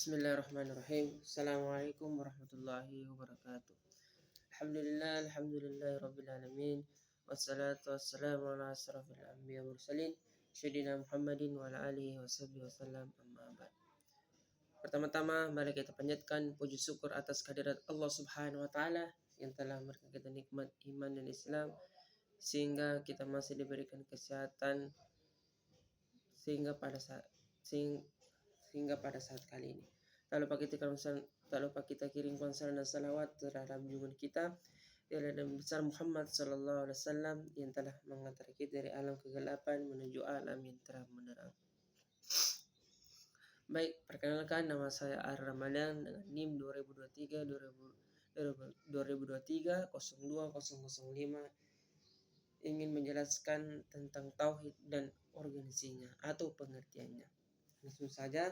Bismillahirrahmanirrahim. Assalamualaikum warahmatullahi wabarakatuh. Alhamdulillah rabbil alamin. Wassalatu wassalamu ala asrafil anbiya wal mursalin sayyidina Muhammadin wa ala alihi washabbihi wasallam, amma ba'd. Pertama-tama mari kita panjatkan puji syukur atas kehadirat Allah Subhanahu wa taala yang telah memberikan kita nikmat iman dan Islam sehingga kita masih diberikan kesehatan sehingga pada saat kali ini. Tak lupa kita kirimkan salam dan salawat terhadap junjungan kita Nabi besar Muhammad sallallahu alaihi wasallam yang telah mengantar kita dari alam kegelapan menuju alam yang terang benderang. Baik, perkenalkan, nama saya Ar Ramadan dengan NIM 2023 020005 ingin menjelaskan tentang tauhid dan organisasinya atau pengertiannya. Langsung saja,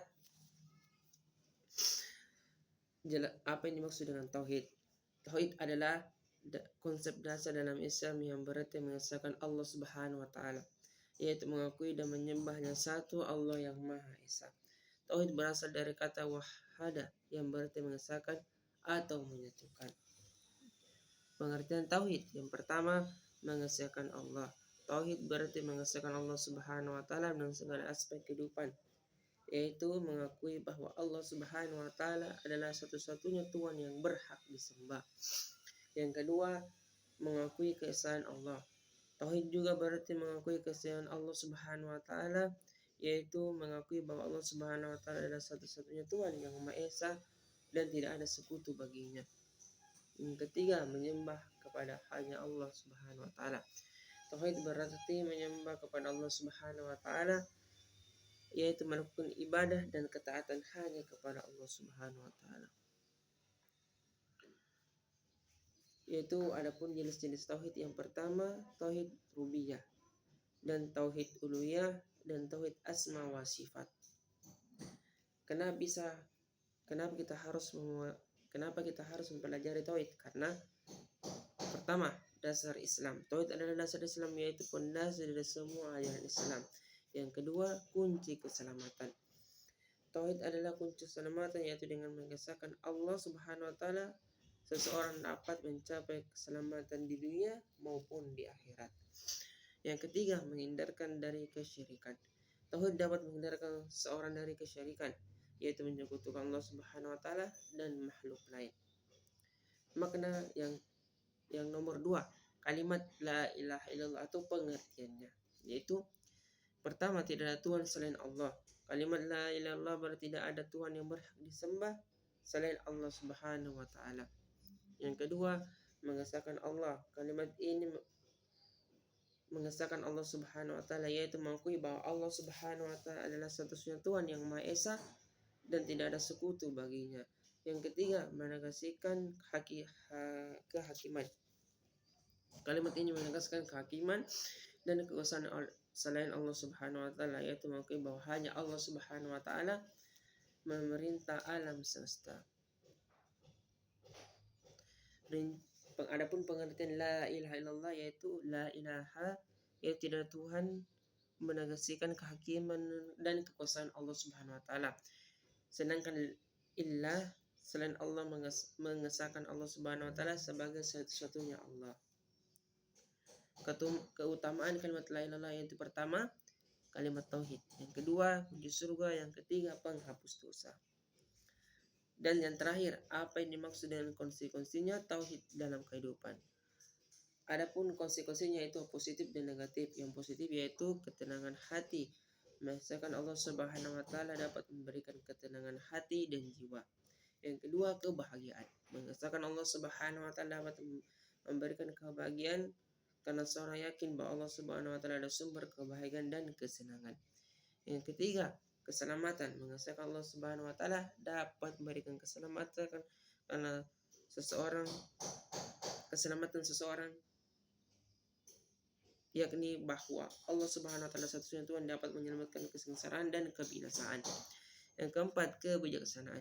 apa yang dimaksud dengan tauhid? Tauhid adalah konsep dasar dalam Islam yang berarti mengesahkan Allah Subhanahu wa taala, yaitu mengakui dan menyembahnya satu Allah yang Maha Esa. Tauhid berasal dari kata wahada yang berarti mengesahkan atau menyatukan. Pengertian tauhid yang pertama, mengesahkan Allah. Tauhid berarti mengesahkan Allah Subhanahu wa taala dalam segala aspek kehidupan, yaitu mengakui bahwa Allah Subhanahu wa taala adalah satu-satunya Tuhan yang berhak disembah. Yang kedua, mengakui keesaan Allah. Tauhid juga berarti mengakui keesaan Allah Subhanahu wa taala, yaitu mengakui bahwa Allah Subhanahu wa taala adalah satu-satunya Tuhan yang Maha Esa dan tidak ada sekutu baginya. Yang ketiga, menyembah kepada hanya Allah Subhanahu wa taala. Tauhid berarti menyembah kepada Allah Subhanahu wa taala, yaitu melakukan ibadah dan ketaatan hanya kepada Allah Subhanahu wa taala. Yaitu adapun jenis-jenis tauhid, yang pertama tauhid rububiyah dan tauhid uluhiyah dan tauhid asma wa sifat. Kenapa kita harus mempelajari tauhid? Karena pertama, dasar Islam. Tauhid adalah dasar Islam, yaitu pondasi dari semua ajaran Islam. Yang kedua, kunci keselamatan. Tauhid adalah kunci keselamatan, yaitu dengan mengesahkan Allah Subhanahu wa taala seseorang dapat mencapai keselamatan di dunia maupun di akhirat. Yang ketiga, menghindarkan dari kesyirikan. Tauhid dapat menghindarkan seorang dari kesyirikan, yaitu menyekutukan Allah Subhanahu wa taala dan makhluk lain. Makna yang nomor 2, kalimat la ilaha illallah atau pengertiannya, yaitu pertama, tidak ada Tuhan selain Allah. Kalimat la ilaha illallah berarti tidak ada Tuhan yang berhak disembah selain Allah Subhanahu wa taala. Yang kedua, mengesahkan Allah. Kalimat ini mengesahkan Allah Subhanahu wa taala, yaitu mengakui bahwa Allah Subhanahu wa taala adalah satu-satunya Tuhan yang Maha Esa dan tidak ada sekutu baginya. Yang ketiga, menegaskan kehakiman. Kalimat ini menegaskan kehakiman dan kekuasaan selain Allah Subhanahu wa taala, yaitu mengakui bahwa hanya Allah Subhanahu wa taala memerintah alam semesta. Adapun pengertian la ilaha illallah, yaitu la ilaha, yaitu tidak Tuhan, menegaskan kehakiman dan kekuasaan Allah Subhanahu wa taala. Sedangkan illah, selain Allah, mengesahkan Allah Subhanahu wa taala sebagai satu-satunya Allah. Keutamaan kalimat la ilaha illallah, yaitu pertama, kalimat tauhid. Yang kedua, kunci surga. Yang ketiga, penghapus dosa. Dan yang terakhir, apa yang dimaksud dengan konsekuensinya tauhid dalam kehidupan. Adapun konsekuensinya itu positif dan negatif. Yang positif yaitu ketenangan hati. Mengesahkan Allah Subhanahu wa taala dapat memberikan ketenangan hati dan jiwa. Yang kedua, kebahagiaan. Mengesahkan Allah Subhanahu wa taala dapat memberikan kebahagiaan karena seorang yakin bahwa Allah Subhanahu wa taala adalah sumber kebahagiaan dan kesenangan. Yang ketiga, keselamatan. Mengesahkan Allah Subhanahu wa taala dapat memberikan keselamatan karena keselamatan seseorang, yakni bahwa Allah Subhanahu wa taala satu-satunya Tuhan dapat menyelamatkan kesengsaraan dan kebinasaan. Yang keempat, kebijaksanaan.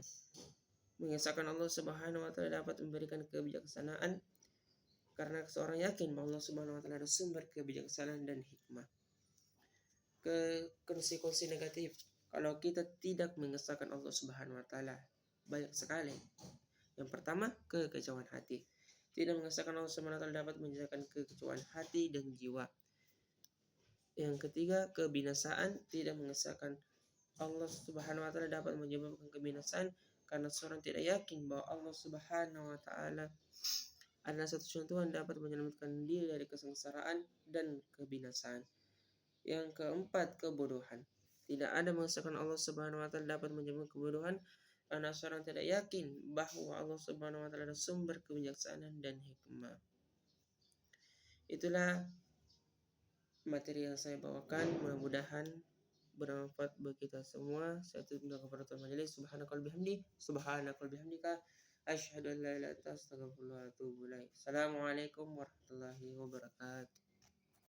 Mengesahkan Allah Subhanahu wa taala dapat memberikan kebijaksanaan karena seorang yakin bahwa Allah Subhanahu wa taala adalah sumber kebijaksanaan dan hikmah. Konsekuensi negatif. kalau kita tidak mengesahkan Allah Subhanahu wa taala? Banyak sekali. Yang pertama, kekecewaan hati. Tidak mengesahkan Allah Subhanahu wa taala dapat menjadikan kekecewaan hati dan jiwa. Yang ketiga, kebinasaan. Tidak mengesahkan Allah Subhanahu wa taala dapat menyebabkan kebinasaan karena seorang tidak yakin bahwa Allah Subhanahu wa taala adalah satu Tuhan dapat menyelamatkan diri dari kesengsaraan dan kebinasaan. Yang keempat, kebodohan. Tidak ada mengesahkan Allah Subhanahu wa taala dapat menyebabkan kebodohan karena seorang tidak yakin bahwa Allah Subhanahu wa taala adalah sumber kebijaksanaan dan hikmah. Itulah materi yang saya bawakan, mudah-mudahan bermanfaat bagi kita semua. Saya tutup dengan kafaratul majelis. Subhanakal bihamdika asyhadu an la ilaha illa anta astaghfiruka wa atubu ilaik. Assalamualaikum warahmatullahi wabarakatuh.